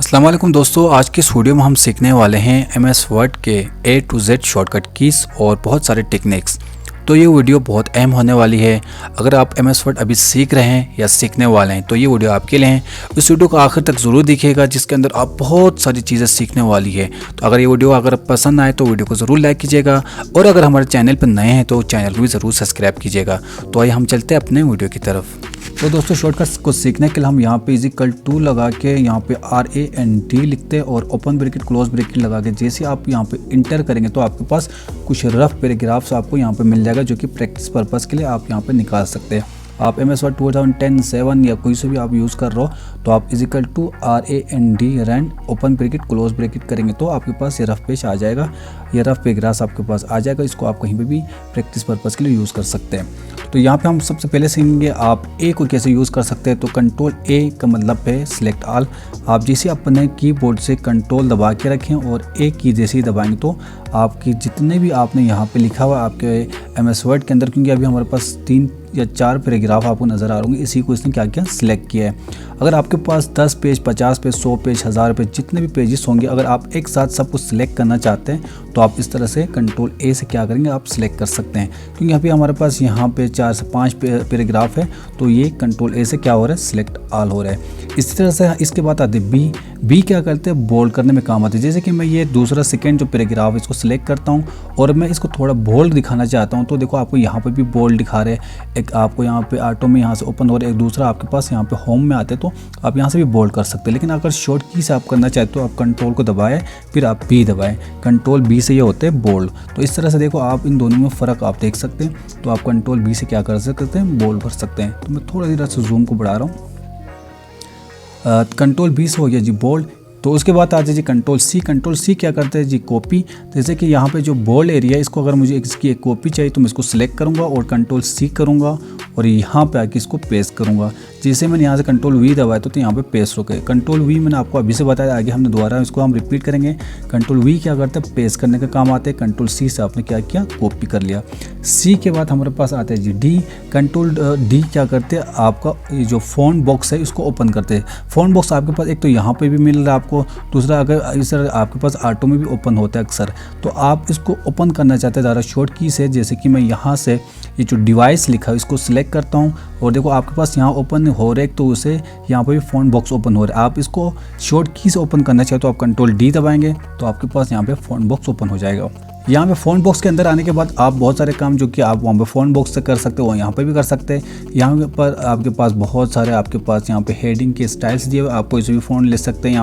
अस्सलाम वालेकुम दोस्तों, आज के इस वीडियो में हम सीखने वाले हैं MS वर्ड के A to Z shortcut keys और बहुत सारे टेक्निक्स। तो ये वीडियो बहुत अहम होने वाली है। अगर आप MS वर्ड अभी सीख रहे हैं या सीखने वाले हैं तो ये वीडियो आपके लिए है। इस वीडियो को आखिर तक ज़रूर देखिएगा, जिसके अंदर आप बहुत सारी चीज़ें सीखने वाली है। तो अगर ये वीडियो अगर पसंद आए तो वीडियो को ज़रूर लाइक कीजिएगा, और अगर हमारे चैनल पर नए हैं तो चैनल को भी ज़रूर सब्सक्राइब कीजिएगा। तो आइए हम चलते हैं अपने वीडियो की तरफ। तो दोस्तों, शॉर्टकट्स को सीखने के लिए हम यहाँ पे =2 लगा के यहाँ पे RAND लिखते हैं और ओपन ब्रैकेट क्लोज ब्रैकेट लगा के जैसे आप यहाँ पे इंटर करेंगे तो आपके पास कुछ रफ पैराग्राफ्स आपको यहाँ पे मिल जाएगा, जो कि प्रैक्टिस पर्पस के लिए आप यहाँ पे निकाल सकते हैं। आप MS वर्ड 2010-7 या कोई से भी आप यूज़ कर रहे हो तो आप RAND open bracket close bracket करेंगे तो आपके पास ये रफ पेज आ जाएगा, ये रफ पैराग्राफ आपके पास आ जाएगा। इसको आप कहीं पे भी प्रैक्टिस पर्पस के लिए यूज़ कर सकते हैं। तो यहाँ पे हम सबसे पहले सीखेंगे आप ए को कैसे यूज़ कर सकते हैं। तो कंट्रोल A का मतलब है सिलेक्ट ऑल। आप जैसे अपने कीबोर्ड से कंट्रोल दबा के रखें और ए की जैसे ही दबाएंगे तो आपकी जितने भी आपने यहाँ पे लिखा हुआ आपके MS वर्ड के अंदर, क्योंकि अभी हमारे पास 3 या 4 पैराग्राफ आपको नज़र आ रहे होंगे, इसी को इसने क्या किया सिलेक्ट किया है। अगर आपके पास 10 पेज, 50 पेज, 100 पेज, 1000 पेज, जितने भी पेजेस होंगे, अगर आप एक साथ सब कुछ सिलेक्ट करना चाहते हैं तो आप इस तरह से कंट्रोल A से क्या करेंगे, आप सिलेक्ट कर सकते हैं। क्योंकि अभी हमारे पास यहाँ पे 4 से 5 पैराग्राफ है तो ये कंट्रोल A से क्या हो रहा है, सिलेक्ट ऑल हो रहा है। इसी तरह से इसके बाद आते हैं बी क्या करते हैं, बोल्ड करने में काम आते हैं। जैसे कि मैं ये दूसरा सेकेंड जो पैराग्राफ है इसको सिलेक्ट करता हूँ और मैं इसको थोड़ा बोल्ड दिखाना चाहता हूँ तो देखो आपको यहाँ पे भी बोल्ड दिखा रहे हैं। एक आपको यहाँ पे ऑटो में यहाँ से ओपन हो रहा है, एक दूसरा आपके पास यहाँ पे होम में आते हैं तो आप यहाँ से भी बोल्ड कर सकते हैं। लेकिन अगर शॉर्ट की से आप करना चाहते हो, आप कंट्रोल को दबाएं फिर आप B दबाएं, कंट्रोल B से ये होते हैं बोल्ड। तो इस तरह से देखो आप इन दोनों में फ़र्क आप देख सकते हैं। तो आप कंट्रोल B से क्या कर सकते हैं, बोल्ड कर सकते हैं। तो मैं थोड़ा सा जूम को बढ़ा रहा हूँ। कंट्रोल B से हो गया जी बोल्ड। तो उसके बाद आ जाए जी कंट्रोल C क्या करते हैं जी कॉपी। जैसे कि यहाँ पे जो बोल्ड एरिया है इसको अगर मुझे इसकी एक कॉपी चाहिए तो मैं इसको सिलेक्ट करूँगा और कंट्रोल C करूँगा और यहाँ पे आके इसको पेस्ट करूँगा। जैसे मैंने यहाँ से कंट्रोल V दबाया तो यहाँ पे पेस्ट हो गए। कंट्रोल V मैंने आपको अभी से बताया, आगे हमने दोबारा इसको हम रिपीट करेंगे। कंट्रोल V क्या करते हैं, पेस्ट करने का काम आते हैं। कंट्रोल C से आपने क्या किया, कॉपी कर लिया। C के बाद हमारे पास आता है जी D। कंट्रोल D क्या करते हैं, आपका ये जो फ़ॉन्ट बॉक्स है इसको ओपन करते हैं। फ़ॉन्ट बॉक्स आपके पास एक तो यहाँ पे भी मिल रहा है आपको, दूसरा अगर इस तरह आपके पास ऑटो में भी ओपन होता है अक्सर, तो आप इसको ओपन करना चाहते हैं ज़्यादा शॉर्ट की से। जैसे कि मैं यहाँ से ये जो डिवाइस लिखा है इसको सिलेक्ट करता हूँ और देखो आपके पास यहाँ ओपन हो रहा है तो उसे यहाँ पे भी फ़ॉन्ट बॉक्स ओपन हो रहा है। आप इसको शॉर्ट की से ओपन करना चाहते हो तो आप कंट्रोल D दबाएंगे तो आपके पास यहाँ पे फ़ॉन्ट बॉक्स ओपन हो जाएगा। यहाँ पे फ़ॉन्ट बॉक्स के अंदर आने के बाद आप बहुत सारे काम जो कि आप वहाँ पे फ़ॉन्ट बॉक्स से कर सकते हो यहाँ पे भी कर सकते हैं। यहाँ पर आपके पास बहुत सारे आपके पास यहाँ पे हेडिंग के स्टाइल्स दिए हुए, आप कोई से भी फ़ॉन्ट ले सकते हैं।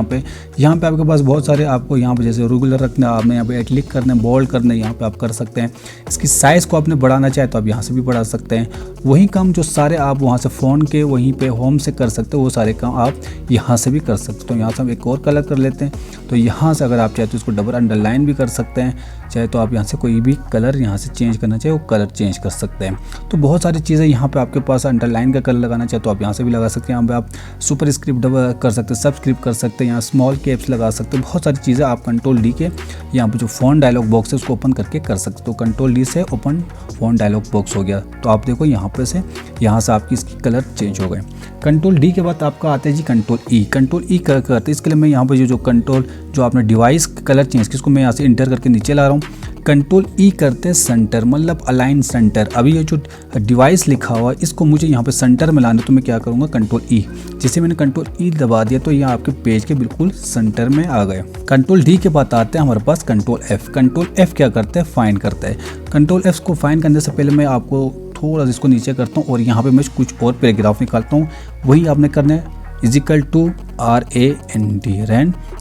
यहाँ पे आपके पास बहुत सारे आपको यहाँ पे जैसे रेगुलर रखना, आपने यहाँ पे एटलिक करना, बोल्ड करना, यहाँ पे आप कर सकते हैं। इसकी साइज़ को आपने बढ़ाना चाहे तो आप यहाँ से भी बढ़ा सकते हैं। वही काम जो सारे आप वहाँ से फ़ॉन्ट के वहीं पे होम से कर सकते हो वो सारे काम आप यहाँ से भी कर सकते हो। तो यहाँ से हम एक और कलर कर लेते हैं। तो यहाँ से अगर आप चाहे तो इसको डबल अंडरलाइन भी कर सकते हैं, चाहे तो आप यहाँ से कोई भी कलर यहाँ से चेंज करना चाहे वो कलर चेंज कर सकते हैं। तो बहुत सारी चीज़ें यहाँ पे आपके पास, अंडरलाइन का कलर लगाना चाहे तो आप यहाँ से भी लगा सकते हैं। यहाँ पे आप सुपर स्क्रिप्ट कर सकते हैं, सब स्क्रिप्ट कर सकते हैं, यहाँ स्मॉल कैप्स लगा सकते हैं। बहुत सारी चीज़ें आप कंट्रोल D के यहाँ पे जो फ़ॉन्ट डायलॉग बॉक्स है उसको ओपन करके कर सकते हो। तो कंट्रोल D से ओपन फ़ॉन्ट डायलॉग बॉक्स हो गया। तो आप देखो यहाँ पे से यहाँ से आपकी इसकी कलर चेंज हो गए। कंट्रोल D के बाद आपका आता है जी कंट्रोल E। कंट्रोल E क्या करते हैं, इसके लिए मैं यहाँ पे जो कंट्रोल जो आपने डिवाइस कलर चेंज किया इसको मैं यहाँ से इंटर करके नीचे ला रहा हूँ। कंट्रोल E करते हैं सेंटर, मतलब अलाइन सेंटर। अभी ये जो डिवाइस लिखा हुआ है इसको मुझे यहाँ पे सेंटर में लाना, तो मैं क्या करूँगा, कंट्रोल E। जैसे मैंने कंट्रोल E दबा दिया तो ये आपके पेज के बिल्कुल सेंटर में आ गए। कंट्रोल D के बाद आते हैं हमारे पास कंट्रोल F। कंट्रोल F क्या करते हैं, फाइंड करते हैं। कंट्रोल F को फाइंड करने से पहले मैं आपको थोड़ा सा इसको नीचे करता हूँ और यहाँ पे मैं कुछ और पैराग्राफ निकालता हूँ। वही आपने करना है =RAND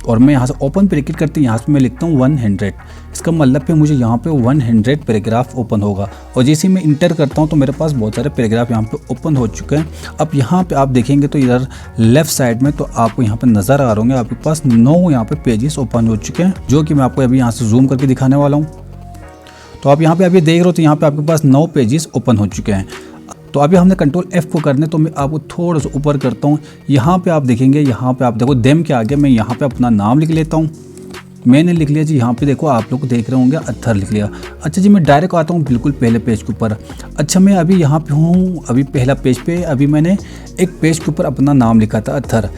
और मैं यहाँ से ओपन ब्रैकेट करते हैं, यहाँ से मैं लिखता हूँ 100। इसका मतलब है मुझे यहाँ पे 100 पैराग्राफ ओपन होगा। और जैसे मैं इंटर करता हूँ तो मेरे पास बहुत सारे पैराग्राफ यहाँ पे ओपन हो चुके हैं। अब यहाँ पे आप देखेंगे तो इधर लेफ्ट साइड में तो आपको यहाँ पे नज़र आ रहे होंगे आपके पास 9 यहाँ पे पेजेस ओपन हो चुके हैं, जो कि मैं आपको अभी यहाँ से जूम करके दिखाने वाला हूँ। तो आप यहाँ पे अभी देख रहे हो तो यहाँ पे आपके पास 9 पेजेस ओपन हो चुके हैं। तो अभी हमने कंट्रोल F को करने, तो मैं आपको थोड़ा सा ऊपर करता हूँ। यहाँ पे आप देखेंगे, यहाँ पे आप देखो देम के आगे मैं यहाँ पे अपना नाम लिख लेता हूँ। मैंने लिख लिया जी, यहाँ पे देखो आप लोग देख रहे होंगे अत्थर लिख लिया। अच्छा जी, मैं डायरेक्ट आता हूँ बिल्कुल पहले पेज के ऊपर। अच्छा, मैं अभी यहाँ पे हूँ, अभी पहला पेज पे, अभी मैंने एक पेज के ऊपर अपना नाम लिखा था अत्थर।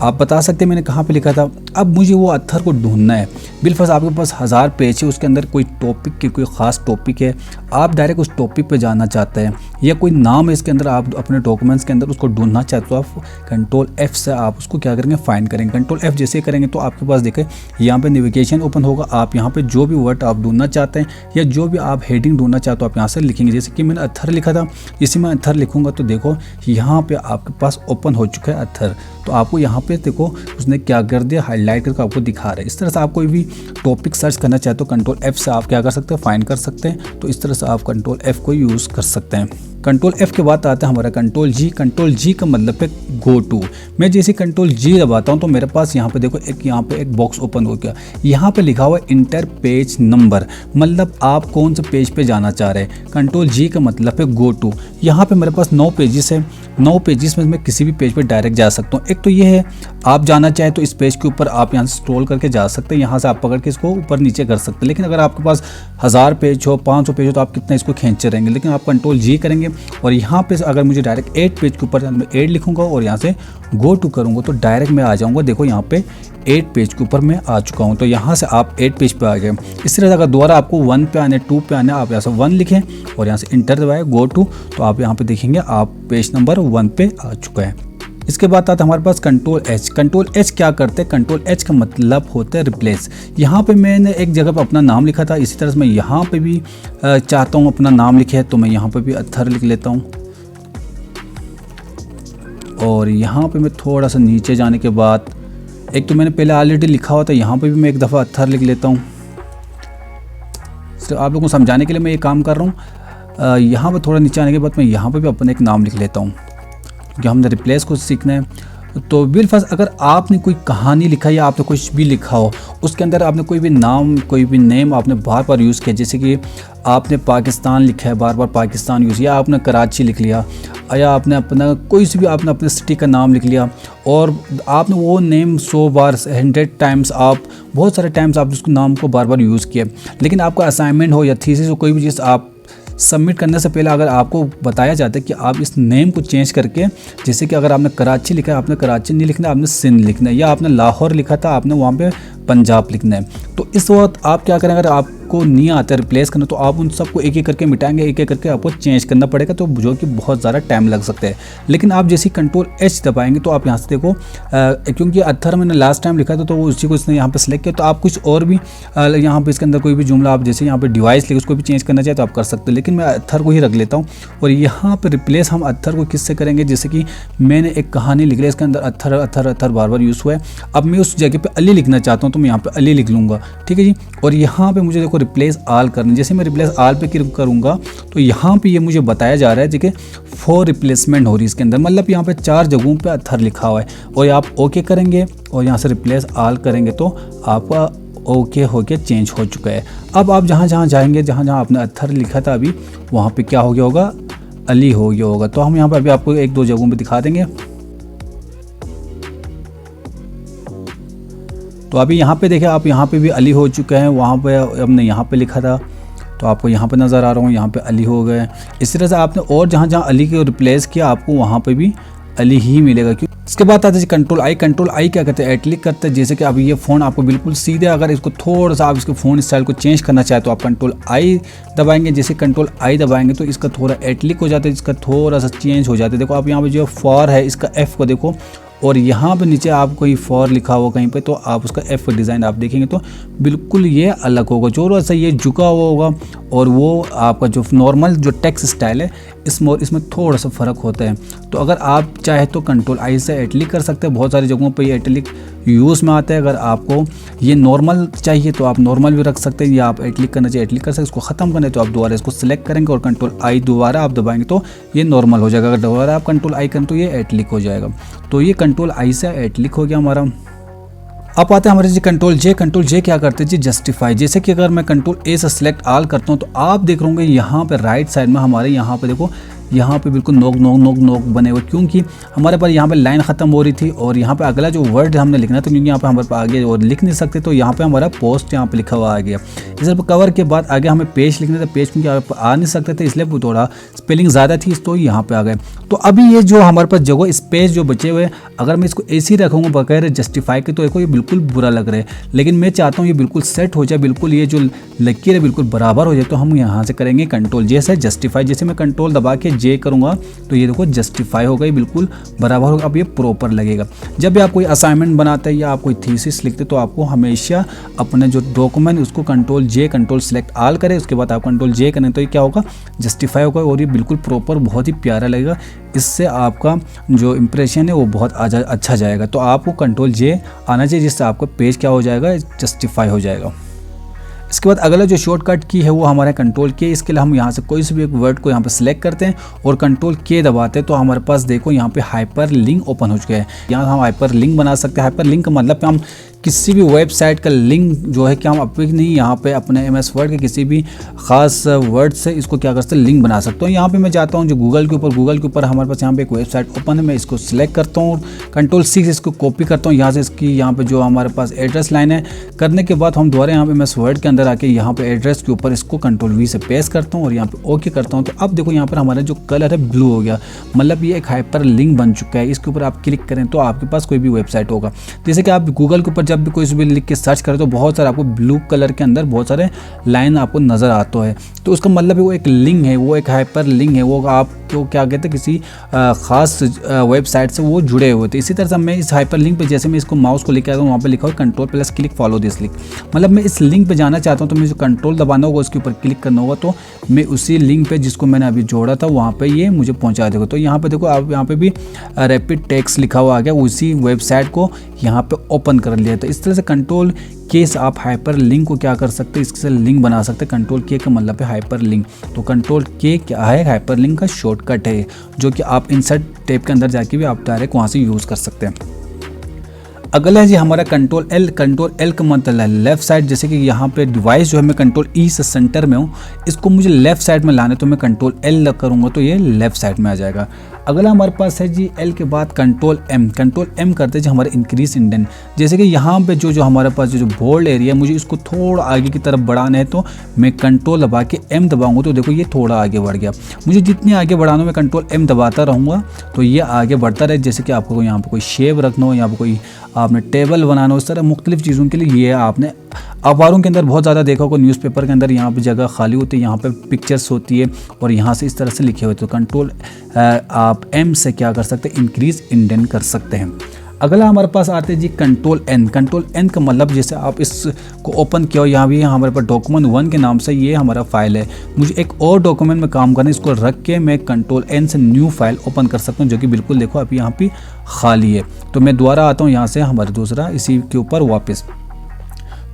आप बता सकते हैं मैंने कहाँ पे लिखा था? अब मुझे वो अत्थर को ढूंढना है। बिलफर्ज आपके पास 1000 पेज है, उसके अंदर कोई टॉपिक की कोई ख़ास टॉपिक है, आप डायरेक्ट उस टॉपिक पे जाना चाहते हैं, या कोई नाम है इसके अंदर, आप अपने डॉक्यूमेंट्स के अंदर उसको ढूंढना चाहते हो, आप कंट्रोल F से आप उसको क्या करेंगे, फाइंड करेंगे। कंट्रोल F जैसे करेंगे तो आपके पास देखें यहाँ पे नेविगेशन ओपन होगा। आप यहाँ पे जो भी वर्ड आप ढूंढना चाहते हैं या जो भी आप हेडिंग ढूंढना चाहते हो आप यहाँ से लिखेंगे। जैसे कि मैंने अत्थर लिखा था, इसी में अत्थर लिखूंगा तो देखो यहाँ पे आपके पास ओपन हो चुका है अत्थर। तो आपको यहाँ पे देखो उसने क्या कर दिया, हाईलाइट करके आपको दिखा रहा है। इस तरह से आप कोई भी टॉपिक सर्च करना चाहते हो कंट्रोल F से आप क्या कर सकते हैं, फाइंड कर सकते हैं। तो इस तरह से आप कंट्रोल F को यूज़ कर सकते हैं। कंट्रोल F के बाद आता है हमारा कंट्रोल G। कंट्रोल G का मतलब है गो टू। मैं जैसे कंट्रोल G दबाता हूँ तो मेरे पास यहाँ पे देखो यहाँ पे एक बॉक्स ओपन हो गया। यहाँ पे लिखा हुआ है इंटर पेज नंबर, मतलब आप कौन से पेज पे जाना चाह रहे हैं। कंट्रोल G का मतलब है गो टू। यहाँ पे मेरे पास 9 पेजेस है, 9 पेजेस में मैं किसी भी पेज पे डायरेक्ट जा सकता हूँ। एक तो ये है आप जाना चाहे तो इस पेज के ऊपर आप यहाँ से स्क्रॉल करके जा सकते हैं, यहाँ से आप पकड़ के इसको ऊपर नीचे कर सकते हैं। लेकिन अगर आपके पास 1000 पेज हो, 500 पेज हो तो आप कितना इसको खींचते रहेंगे। लेकिन आप कंट्रोल G करेंगे और यहाँ पे अगर मुझे डायरेक्ट 8 पेज के ऊपर मैं 8 लिखूंगा और यहाँ से गो टू करूँगा तो डायरेक्ट मैं आ जाऊँगा। देखो यहाँ पे 8 पेज के ऊपर मैं आ चुका हूँ। तो यहाँ से आप 8 पेज पे आ गए। इस तरह से अगर दोबारा आपको 1 पे आने, 2 पे आने, आप यहाँ से 1 लिखें और यहाँ से इंटर दबाएं गो टू, तो आप यहाँ पे देखेंगे आप पेज नंबर 1 पे आ चुका है। इसके बाद आता है हमारे पास कंट्रोल H। कंट्रोल H क्या करते हैं, कंट्रोल H का मतलब होता है रिप्लेस। यहाँ पे मैंने एक जगह पे अपना नाम लिखा था, इसी तरह से मैं यहाँ पे भी चाहता हूँ अपना नाम लिखे, तो मैं यहाँ पे भी अत्थर लिख लेता हूँ। और यहाँ पे मैं थोड़ा सा नीचे जाने के बाद एक तो मैंने पहले ऑलरेडी लिखा हुआ था, यहाँ पे भी मैं एक दफ़ा अत्थर लिख लेता हूँ। तो आप लोगों को समझाने के लिए मैं ये काम कर रहा हूँ। यहाँ पे थोड़ा नीचे आने के बाद मैं यहाँ पे भी अपना एक नाम लिख लेता हूँ क्योंकि हमने रिप्लेस को सीखना है। तो बिलफर्ज अगर आपने कोई कहानी लिखा या आपने कुछ भी लिखा हो, उसके अंदर आपने कोई भी नाम, कोई भी नेम आपने बार बार यूज़ किया, जैसे कि आपने पाकिस्तान लिखा है, बार बार पाकिस्तान यूज़, या आपने कराची लिख लिया, या आपने अपना कोई सी भी आपने अपने सिटी का नाम लिख लिया और आपने वो नेम 100 बार 100 टाइम्स, आप बहुत सारे टाइम्स आप उसको नाम को बार बार यूज़ किया। लेकिन आपका असाइनमेंट हो या थीसिस हो, कोई भी चीज़ आप सबमिट करने से पहले अगर आपको बताया जाता है कि आप इस नेम को चेंज करके, जैसे कि अगर आपने कराची लिखा है आपने कराची नहीं लिखना, आपने सिंध लिखना है, या आपने लाहौर लिखा था आपने वहाँ पे पंजाब लिखना है। तो इस वक्त आप क्या करेंगे, अगर आपको नहीं आता रिप्लेस करना तो आप उन सबको एक एक करके मिटाएंगे, एक एक करके आपको चेंज करना पड़ेगा, तो जो कि बहुत ज़्यादा टाइम लग सकता है। लेकिन आप जैसे कंट्रोल H दबाएंगे तो आप यहाँ से देखो, क्योंकि अत्थर मैंने लास्ट टाइम लिखा था तो उसी को इसने यहाँ पे सेलेक्ट किया। तो आप कुछ और भी यहाँ पे इसके अंदर कोई भी जुमला आप जैसे यहाँ पे डिवाइस लिखे उसको भी चेंज करना चाहे तो आप कर सकते हैं। लेकिन मैं अत्थर को ही रख लेता हूँ। और यहाँ पर रिप्लेस हम अत्थर को किससे करेंगे, जैसे कि मैंने एक कहानी लिख ली, इसके अंदर अत्थर अत्थर अत्थर बार बार यूज़ हुआ है। अब मैं उस जगह पर अली लिखना चाहता हूँ तो मैं यहाँ पर अली लिख लूँगा, ठीक है जी। और यहाँ पे मुझे देखो रिप्लेस आल करना, जैसे मैं रिप्लेस आल पे क्लिक करूँगा तो यहाँ पे ये मुझे बताया जा रहा है कि 4 रिप्लेसमेंट हो रही है इसके अंदर, मतलब यहाँ पे 4 जगहों पे अत्थर लिखा हुआ है। और आप ओके करेंगे और यहाँ से रिप्लेस आल करेंगे तो आपका ओके होके चेंज हो चुका है। अब आप जहाँ जहाँ जाएंगे, जहाँ जहाँ आपने अत्थर लिखा था अभी, वहाँ पे क्या हो गया होगा, अली हो गया होगा। तो हम यहाँ पे अभी आपको 1-2 जगहों पे दिखा देंगे। तो अभी यहाँ पे देखिए आप, यहाँ पे भी अली हो चुका है, वहाँ पे हमने यहाँ पे लिखा था तो आपको यहाँ पे नज़र आ रहा हूँ, यहाँ पे अली हो गए। इस तरह से आपने और जहाँ जहाँ अली को रिप्लेस किया आपको वहाँ पे भी अली ही मिलेगा। क्यों, इसके बाद आता है कंट्रोल आई। कंट्रोल आई क्या करते हैं, क्लिक करते हैं। जैसे कि अभी ये फ़ोन आपको बिल्कुल सीधे, अगर इसको थोड़ा सा आप इसके फ़ोन स्टाइल को चेंज करना चाहे तो आप कंट्रोल आई दबाएंगे। जैसे कंट्रोल आई दबाएंगे तो इसका थोड़ा क्लिक हो जाता है, इसका थोड़ा सा चेंज हो जाता है। देखो आप यहाँ पे जो फॉर है इसका F को देखो, और यहाँ पे नीचे आप कोई फॉर लिखा हो कहीं पे तो आप उसका F डिज़ाइन आप देखेंगे तो बिल्कुल ये अलग होगा, जो सा ये झुका हुआ होगा। और वो आपका जो नॉर्मल जो टेक्स्ट स्टाइल है इसमें थोड़ा सा फ़र्क होता है। तो अगर आप चाहे तो कंट्रोल आई से एटलिक कर सकते हैं, बहुत सारी जगहों पे ये एटलिक यूज़ में आता है। अगर आपको ये नॉर्मल चाहिए तो आप नॉर्मल भी रख सकते हैं, या आप एटलिक करना चाहिए एटलिक कर सकते हैं। इसको ख़त्म करना है तो आप दोबारा इसको सिलेक्ट करेंगे और कंट्रोल आई दोबारा आप दबाएंगे तो ये नॉर्मल हो जाएगा। अगर दोबारा आप कंट्रोल आई करें तो ये एटलिक हो जाएगा। तो ये कंट्रोल आई से एटलिक हो गया हमारा। अब आते हैं हमारे जी कंट्रोल जे। कंट्रोल जे क्या करते हैं जी, जस्टिफाई। जैसे कि अगर मैं कंट्रोल ए से सिलेक्ट आल करता हूँ तो आप देख रहे होंगे यहाँ पे राइट साइड में हमारे यहाँ पे देखो, यहाँ पे बिल्कुल नोक नोक नोक नोक बने हुए, क्योंकि हमारे पास यहाँ पे लाइन ख़त्म हो रही थी और यहाँ पे अगला जो वर्ड हमने लिखना था, क्योंकि यहाँ पे हमारे पास आगे और लिख नहीं सकते तो यहाँ पे हमारा पोस्ट यहाँ पे लिखा हुआ आ गया। जैसे कवर के बाद आगे हमें पेज लिखने थे, पेज में आप आ नहीं सकते थे, इसलिए थोड़ा स्पेलिंग ज़्यादा थी, तो यहाँ पे आ गए। तो अभी ये जो हमारे पास जगह स्पेस जो बचे हुए, अगर मैं इसको ऐसे ही रखूँगा बगैर जस्टिफाई के, तो देखो ये बिल्कुल बुरा लग रहा है। लेकिन मैं चाहता हूँ ये बिल्कुल सेट हो जाए, बिल्कुल ये जो लकीर है बिल्कुल बराबर हो जाए। तो हम यहाँ से करेंगे कंट्रोल जे से जस्टिफाई। जैसे मैं कंट्रोल दबा के जे करूँगा तो ये देखो जस्टिफाई हो गई, बिल्कुल बराबर होगा। अब ये प्रॉपर लगेगा। जब भी आप कोई असाइनमेंट बनाते हैं या आप कोई थीसिस लिखते तो आपको हमेशा अपने जो डॉक्यूमेंट उसको कंट्रोल जे कंट्रोल सेलेक्ट आल करें, उसके बाद आप कंट्रोल जे करें तो ये क्या होगा, जस्टिफाई होगा और ये बिल्कुल प्रॉपर बहुत ही प्यारा लगेगा। इससे आपका जो इम्प्रेशन है वो बहुत अच्छा जाएगा। तो आपको कंट्रोल जे आना चाहिए, जिससे आपका पेज क्या हो जाएगा, जस्टिफाई हो जाएगा। इसके बाद अगला जो शॉर्टकट की है वो हमारा कंट्रोल के। इसके लिए हम यहाँ से कोई से भी एक वर्ड को यहाँ पे सिलेक्ट करते हैं और कंट्रोल के दबाते हैं, तो हमारे पास देखो यहाँ पे हाइपर लिंक ओपन हो चुका है। यहाँ हम हाइपर लिंक बना सकते हैं। हाइपर लिंक का मतलब हम किसी भी वेबसाइट का लिंक जो है कि हम अपनी यहाँ पे अपने MS वर्ड के किसी भी ख़ास वर्ड से इसको क्या कर सकते हैं, लिंक बना सकते हो। यहाँ पे मैं जाता हूँ जो गूगल के ऊपर हमारे पास यहाँ पे एक वेबसाइट ओपन है, मैं इसको सिलेक्ट करता हूँ, कंट्रोल C से इसको कॉपी करता हूँ। यहाँ से इसकी यहाँ पे जो हमारे पास एड्रेस लाइन है करने के बाद हम दोबारा यहाँ पे MS वर्ड के अंदर आके यहाँ पे एड्रेस के ऊपर इसको कंट्रोल V से पेस्ट करता हूँ और यहाँ पे ओके करता हूँ। तो अब देखो यहाँ पर हमारा जो कलर है ब्लू हो गया, मतलब ये एक हाइपर लिंक बन चुका है। इसके ऊपर आप क्लिक करें तो आपके पास कोई भी वेबसाइट होगा। जैसे कि आप गूगल के ऊपर जब भी कोई भी लिख के सर्च करें तो बहुत सारे आपको ब्लू कलर के अंदर बहुत सारे लाइन आपको नज़र आता है, तो उसका मतलब वो एक लिंक है, वो एक हाइपर लिंक है, वो आप तो क्या कहते हैं किसी ख़ास वेबसाइट से वो जुड़े हुए थे। इसी तरह से मैं इस हाइपर लिंक पे जैसे मैं इसको माउस को लेकर आता हूँ, वहाँ पे लिखा हुआ control plus click follow this link, मतलब मैं इस लिंक पे जाना चाहता हूँ तो मुझे कंट्रोल दबाना होगा, उसके ऊपर क्लिक करना होगा, तो मैं उसी लिंक पे जिसको मैंने अभी जोड़ा था वहाँ पे ये मुझे पहुँचा देगा। तो यहाँ पे देखो आप यहाँ पे भी रैपिड टेक्स्ट लिखा हुआ आ गया, उसी वेबसाइट को यहाँ पे ओपन कर लिया। तो इस तरह से कंट्रोल के से आप हाइपर लिंक को क्या कर सकते हैं, इससे लिंक बना सकते हैं। कंट्रोल के का मतलब है हाइपर लिंक। तो कंट्रोल के क्या है, हाइपर लिंक का शॉर्टकट है, जो कि आप इंसर्ट टैब के अंदर जाके भी आप डायरेक्ट वहाँ से यूज़ कर सकते हैं। अगला है जी हमारा कंट्रोल एल। कंट्रोल एल का मतलब है लेफ्ट साइड। जैसे कि यहाँ पे डिवाइस जो है मैं कंट्रोल ई से सेंटर में हूँ, इसको मुझे लेफ्ट साइड में लाने तो मैं कंट्रोल एल करूँगा तो ये लेफ्ट साइड में आ जाएगा। अगला हमारे पास है जी एल के बाद कंट्रोल एम। कंट्रोल एम करते हैं जी हमारे इंक्रीज इंडेंट। जैसे कि यहाँ पे जो हमारे पास जो बोल्ड एरिया मुझे इसको थोड़ा आगे की तरफ बढ़ाना है तो मैं कंट्रोल दबा के एम दबाऊंगा तो देखो ये थोड़ा आगे बढ़ गया। मुझे जितने आगे बढ़ाना मैं कंट्रोल एम दबाता रहूँगा तो ये आगे बढ़ता रहे। जैसे कि आपको यहाँ पर कोई शेप रखना हो, यहाँ पर कोई आपने टेबल बनाना हो, इस तरह मुख्तलिफ चीज़ों के लिए ये आपने अखबारों के अंदर बहुत ज़्यादा देखा होगा, न्यूज़पेपर के अंदर यहाँ पे जगह खाली होती है, यहाँ पे पिक्चर्स होती है और यहाँ से इस तरह से लिखे हुए। तो कंट्रोल आप एम से क्या कर सकते हैं, इंक्रीज इंडेंट कर सकते हैं। अगला हमारे पास आते हैं जी कंट्रोल एन। कंट्रोल एन का मतलब जैसे आप इसको ओपन किया हो, यहाँ भी हमारे पास डॉक्यूमेंट 1 के नाम से ये हमारा फाइल है, मुझे एक और डॉक्यूमेंट में काम करना है, इसको रख के मैं कंट्रोल एन से न्यू फाइल ओपन कर सकता हूँ, जो कि बिल्कुल देखो अभी यहाँ पे खाली है। तो मैं दोबारा आता हूँ यहाँ से हमारा दूसरा इसी के ऊपर वापस।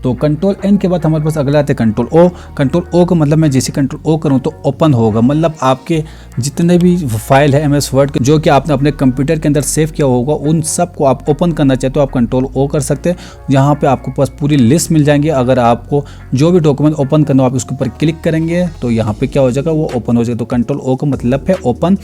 तो कंट्रोल एन के बाद हमारे पास अगला आता है कंट्रोल ओ। कंट्रोल ओ का मतलब मैं जैसे कंट्रोल ओ करूँ तो ओपन होगा, मतलब आपके जितने भी फाइल है MS वर्ड के जो कि आपने अपने कंप्यूटर के अंदर सेव किया होगा उन सब को आप ओपन करना चाहते हो आप कंट्रोल ओ कर सकते हैं। यहाँ पे आपको पास पूरी लिस्ट मिल जाएंगी। अगर आपको जो भी डॉक्यूमेंट ओपन करना हो आप उसके ऊपर क्लिक करेंगे तो यहाँ पे क्या हो जाएगा, वो ओपन हो जाएगा। तो कंट्रोल ओ का मतलब है ओपन।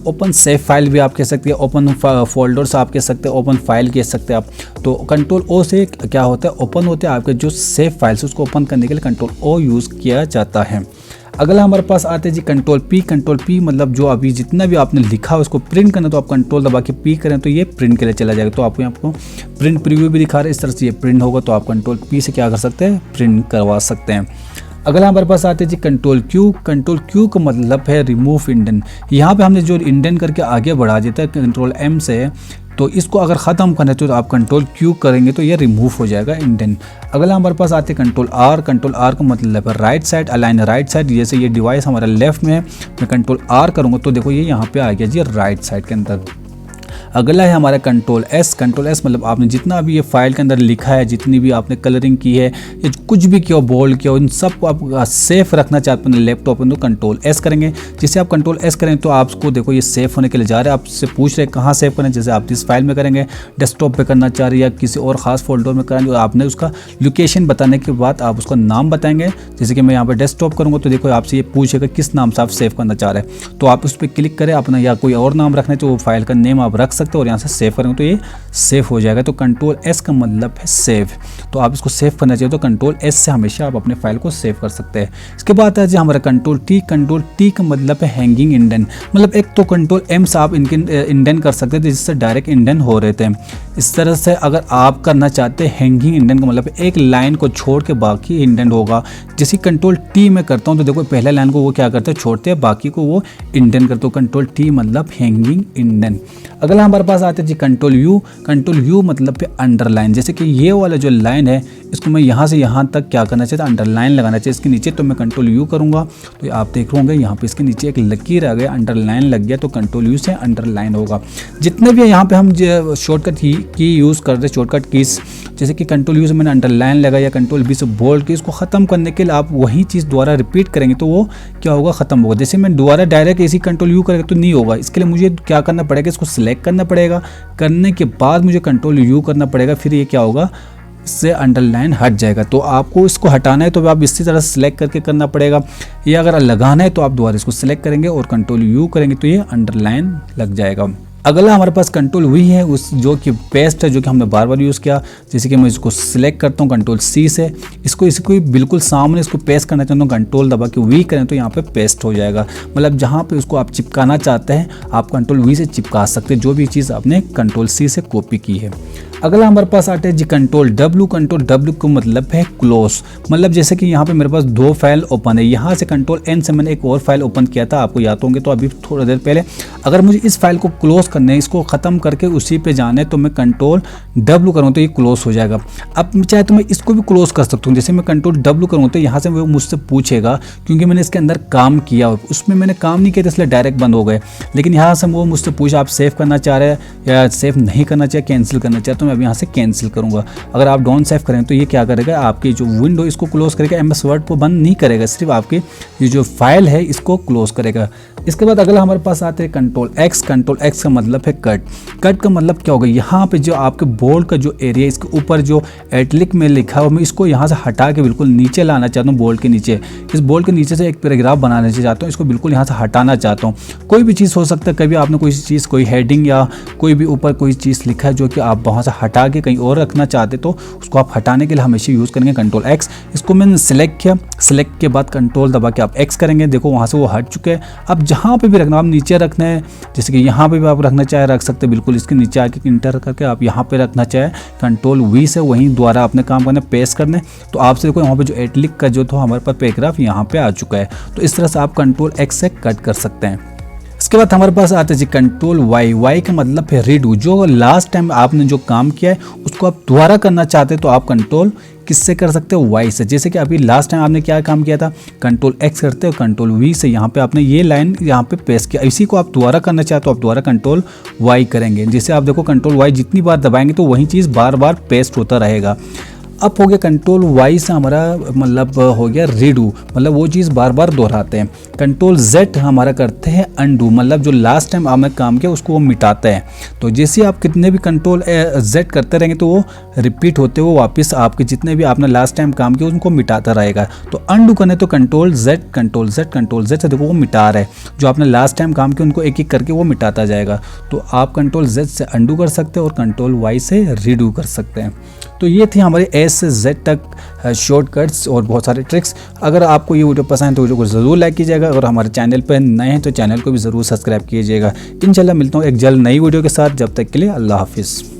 ओपन सेव फाइल भी आप कह सकते हैं, ओपन फोल्डर्स आप कह सकते हैं, ओपन फाइल कह सकते हैं आप। तो कंट्रोल ओ से क्या होता है, ओपन होते हैं आपके जो सेव फाइल्स उसको ओपन करने के लिए कंट्रोल ओ यूज़ किया जाता है। अगला हमारे पास आते हैं जी कंट्रोल पी। कंट्रोल पी मतलब जो अभी जितना भी आपने लिखा है उसको प्रिंट करना, तो आप कंट्रोल दबा के पी करें तो ये प्रिंट के लिए चला जाएगा। तो आपको प्रिंट प्रीव्यू भी दिखा रहा है, इस तरह से ये प्रिंट होगा। तो आप कंट्रोल पी से क्या कर सकते हैं, प्रिंट करवा सकते हैं। अगला हमारे पास आते हैं जी कंट्रोल क्यू। कंट्रोल क्यू का मतलब है रिमूव इंडेंट। यहाँ पे हमने जो इंडेंट करके आगे बढ़ा देता है कंट्रोल एम से, तो इसको अगर ख़त्म करना है तो आप कंट्रोल क्यू करेंगे तो ये रिमूव हो जाएगा इंडेंट। अगला हमारे पास आते हैं कंट्रोल आर। कंट्रोल आर का मतलब है right side, align right side. जैसे ये डिवाइस हमारा लेफ्ट में है, मैं कंट्रोल आर करूँगा तो देखो ये यहाँ पे आ गया जी राइट साइड के अंदर। अगला है हमारा कंट्रोल एस। कंट्रोल एस मतलब आपने जितना भी ये फाइल के अंदर लिखा है, जितनी भी आपने कलरिंग की है या कुछ भी किया, बोल्ड किया, उन सब को आप सेफ रखना चाहते हैं लैपटॉप में तो कंट्रोल एस करेंगे। जिससे आप कंट्रोल एस करें तो आपको देखो ये सेफ होने के लिए जा रहे हैं, आपसे पूछ रहे हैं कहाँ सेव करें। जैसे आप जिस फाइल में करेंगे, डेस्कटॉप पे करना चाह रहे हैं या किसी और ख़ास फोल्डर में करेंगे, तो आपने उसका लोकेशन बताने के बाद आप उसका नाम बताएंगे। जैसे कि मैं यहाँ पर डेस्कटॉप करूँगा तो देखो आपसे ये पूछेगा किस नाम से आप सेव करना चाह रहे हैं, तो आप उस पर क्लिक करें अपना, या कोई और नाम रखना है तो वो फाइल का नेम आप रख सकते सकते हो और यहाँ से सेव करेंगे तो ये सेव हो जाएगा। तो कंट्रोल एस का मतलब है सेव, तो आप इसको सेव करना चाहिए तो कंट्रोल एस से हमेशा आप अपने फाइल को सेव कर सकते हैं। इसके बाद है जी हमारा कंट्रोल टी का मतलब है हैंगिंग इंडेंट, मतलब एक तो कंट्रोल एम से आप इनके इंडेंट कर सकते थे जिससे डायरेक्ट इंडेंट हो रहे थे। इस तरह से अगर आप करना चाहते हैं हैंगिंग इंडेंट का मतलब एक लाइन को छोड़ के बाकी इंडेंट होगा। जैसे कंट्रोल टी में करता हूँ तो देखो पहले लाइन को वो क्या करते हैं छोड़ते हैं, बाकी को वो इंडेंट करते हो। कंट्रोल टी मतलब हैंगिंग इंडेंट। अगला हमारे पास आते हैं जी कंट्रोल यू मतलब है अंडरलाइन। जैसे कि ये वाला जो लाइन है इसको मैं यहाँ से यहाँ तक क्या करना चाहिए अंडरलाइन लगाना चाहिए इसके नीचे, तो मैं कंट्रोल यू करूँगा तो आप देख रहे होंगे यहाँ पे इसके नीचे एक लकीर आ गया, अंडरलाइन लग गया, तो कंट्रोल यू से अंडरलाइन होगा। जितने भी यहाँ पे हम शॉर्टकट की यूज़ कर रहे शॉर्टकट कीज, जैसे कि कंट्रोल यू से मैंने अंडरलाइन लगा या कंट्रोल बी से बोल्ड की, इसको ख़त्म करने के लिए आप वही चीज़ दोबारा रिपीट करेंगे तो वो क्या होगा ख़त्म होगा। जैसे मैं दोबारा डायरेक्ट इसी कंट्रोल यू करेंगे तो नहीं होगा, इसके लिए मुझे क्या करना पड़ेगा, इसको सिलेक्ट करना पड़ेगा, करने के बाद मुझे कंट्रोल यू करना पड़ेगा, फिर ये क्या होगा इससे अंडरलाइन हट जाएगा। तो आपको इसको हटाना है तो आप इसी तरह सिलेक्ट करके करना पड़ेगा, या अगर लगाना है तो आप दोबारा इसको सिलेक्ट करेंगे और कंट्रोल यू करेंगे तो ये अंडरलाइन लग जाएगा। अगला हमारे पास कंट्रोल वी है, उस जो कि पेस्ट है, जो कि हमने बार बार यूज़ किया। जैसे कि मैं इसको सिलेक्ट करता हूँ कंट्रोल सी से, इसको बिल्कुल सामने इसको पेस्ट करना चाहता हूँ, कंट्रोल दबा के वी करें तो यहाँ पे पेस्ट हो जाएगा। मतलब जहाँ पे उसको आप चिपकाना चाहते हैं आप कंट्रोल वी से चिपका सकते हैं जो भी चीज़ आपने कंट्रोल सी से कॉपी की है। अगला हमारे पास आते हैं जी कंट्रोल डब्ल्यू को मतलब है क्लोज। मतलब जैसे कि यहाँ पे मेरे पास दो फाइल ओपन है, यहाँ से कंट्रोल एन से मैंने एक और फाइल ओपन किया था, आपको याद होंगे तो अभी थोड़ी देर पहले। अगर मुझे इस फाइल को क्लोज करना है, इसको ख़त्म करके उसी पे जाना है तो मैं कंट्रोल डब्ल्यू करूँ तो ये क्लोज हो जाएगा। अब चाहे तो मैं इसको भी क्लोज कर सकता हूँ, जैसे मैं कंट्रोल डब्ल्यू करूँ तो यहाँ से वो मुझसे पूछेगा क्योंकि मैंने इसके अंदर काम किया, उसमें मैंने काम नहीं किया था इसलिए डायरेक्ट बंद हो गए। लेकिन यहाँ से वो मुझसे पूछा आप सेव करना चाह रहे हैं या सेव नहीं करना चाहिए, कैंसिल करना चाहते तो मैं अब यहाँ से कैंसिल करूँगा। अगर आप डोंट सेव करें तो ये क्या करेगा, आपकी जो विंडो इसको क्लोज करेगा, एमएस वर्ड को बंद नहीं करेगा, सिर्फ आपकी ये जो फाइल है इसको क्लोज करेगा। इसके बाद अगला हमारे पास आते हैं कंट्रोल एक्स का मतलब है कट का मतलब क्या होगा, यहाँ पे जो आपके बोर्ड का जो एरिया इसके ऊपर जो एटलिक में लिखा है मैं इसको यहाँ से हटा के बिल्कुल नीचे लाना चाहता हूँ। बोर्ड के नीचे, इस बोर्ड के नीचे से एक पैराग्राफ बनाना चाहता हूँ, इसको बिल्कुल यहाँ से हटाना चाहता हूँ। कोई भी चीज़ हो सकता है, कभी आपने कोई चीज़ कोई हेडिंग या कोई भी ऊपर कोई चीज़ लिखा है जो कि आप वहाँ से हटा के कहीं और रखना चाहते तो उसको आप हटाने के लिए हमेशा यूज़ करेंगे कंट्रोल एक्स। इसको मैंने सिलेक्ट किया, सिलेक्ट के बाद कंट्रोल दबा के आप एक्स करेंगे, देखो वहाँ से वो हट चुके हैं। अब जहाँ पे भी रखना आप नीचे रखना है, जैसे कि यहाँ पे भी आप रखना चाहे रख सकते हैं, बिल्कुल इसके नीचे आके इंटर करके आप यहाँ पे रखना चाहे कंट्रोल वी से वहीं द्वारा अपने काम करने पेस्ट करने। तो आपसे देखो यहाँ पे जो एटलिक का जो था हमारे पास पैराग्राफ यहाँ पे आ चुका है। तो इस तरह से आप कंट्रोल एक्स से कट कर सकते हैं। इसके बाद हमारे पास आते हैं जी कंट्रोल वाई का मतलब है रीडू। जो लास्ट टाइम आपने जो काम किया है उसको आप दोबारा करना चाहते हैं तो आप कंट्रोल किससे कर सकते हो, वाई से। जैसे कि अभी लास्ट टाइम आपने क्या काम किया था, कंट्रोल एक्स करते हो, कंट्रोल वी से यहाँ पे आपने ये लाइन यहाँ पे पेस्ट किया, इसी को आप दोबारा करना चाहते हो आप दोबारा कंट्रोल वाई करेंगे। जैसे आप देखो कंट्रोल वाई जितनी बार दबाएंगे तो वही चीज़ बार बार पेस्ट होता रहेगा। अब हो गया कंट्रोल वाई से हमारा मतलब हो गया रीडू, मतलब वो चीज़ बार बार दोहराते हैं। कंट्रोल जेड हमारा करते हैं अंडू, मतलब जो लास्ट टाइम आपने काम किया उसको वो मिटाते हैं। तो जैसे आप कितने भी कंट्रोल जेड करते रहेंगे तो वो रिपीट होते हुए वापस आपके जितने भी आपने लास्ट टाइम काम किया उनको मिटाता रहेगा। तो अंडू करने तो कंट्रोल जेड से देखो वो मिटा रहा है, जो आपने लास्ट टाइम काम किया उनको एक एक करके वो मिटाता जाएगा। तो आप कंट्रोल जेड से अंडू कर सकते हैं और कंट्रोल वाई से रीडू कर सकते हैं। तो ये थी हमारे ए से जेड तक शॉर्टकट्स और बहुत सारे ट्रिक्स। अगर आपको ये वीडियो पसंद है तो वीडियो को ज़रूर लाइक कीजिएगा, और हमारे चैनल पर नए हैं तो चैनल को भी ज़रूर सब्सक्राइब कीजिएगा। इंशाल्लाह मिलता हूँ एक जल्द नई वीडियो के साथ, जब तक के लिए अल्लाह हाफिज़।